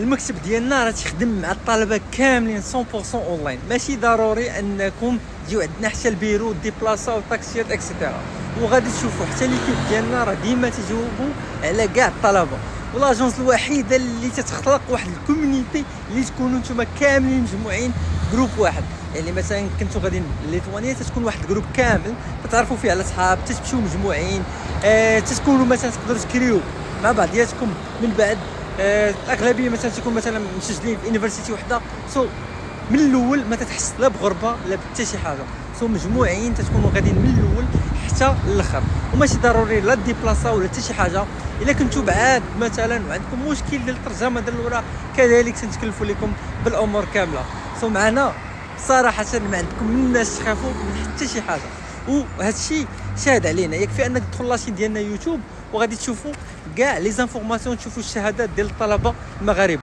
المكتب ديالنا راه تيخدم مع الطلبه كاملين 100% اونلاين، ماشي ضروري انكم تجيو عندنا حتى البيرو ديبلاصاو طاكسيات اكسيتيرا. وغادي تشوفوا حتى ليكيب ديالنا راه ديما تجاوبوا على كاع الطلبه، ولاجونس الوحيده اللي تتخلق واحد الكوميونيتي اللي تكونوا نتوما كاملين مجموعين جروب واحد. يعني مثلا كنتو غاديين ليتوانيا تتكون واحد الجروب كامل تتعرفوا فيه على صحاب، تتمشيو مجموعين، تتكونوا مثلا تقدروا تكريو مع بعضياتكم. من بعد الاغلبيه مثلا تكون مثلا مسجلين في يونيفرسيتي وحده، من الاول ما تتحس لا بغربه لا حتى شي حاجه. مجموعين تتكونوا غاديين من الاول حتى الاخر، وماشي ضروري لا ديبلاصا ولا حتى شي حاجه. الا كنتو بعاد مثلا وعندكم مشكل ديال الترجمه ديال الوراق كذلك تنتكلفوا لكم بالامور كامله. معنا صراحه ما عندكم من الناس تخافوا من حتى شي حاجه، وهذا الشيء شاهد علينا. يكفي انك تدخل لاشين ديالنا يوتيوب وغادي تشوفوا كاع لي زانفورماسيون، تشوفوا الشهادات ديال الطلبه المغاربه.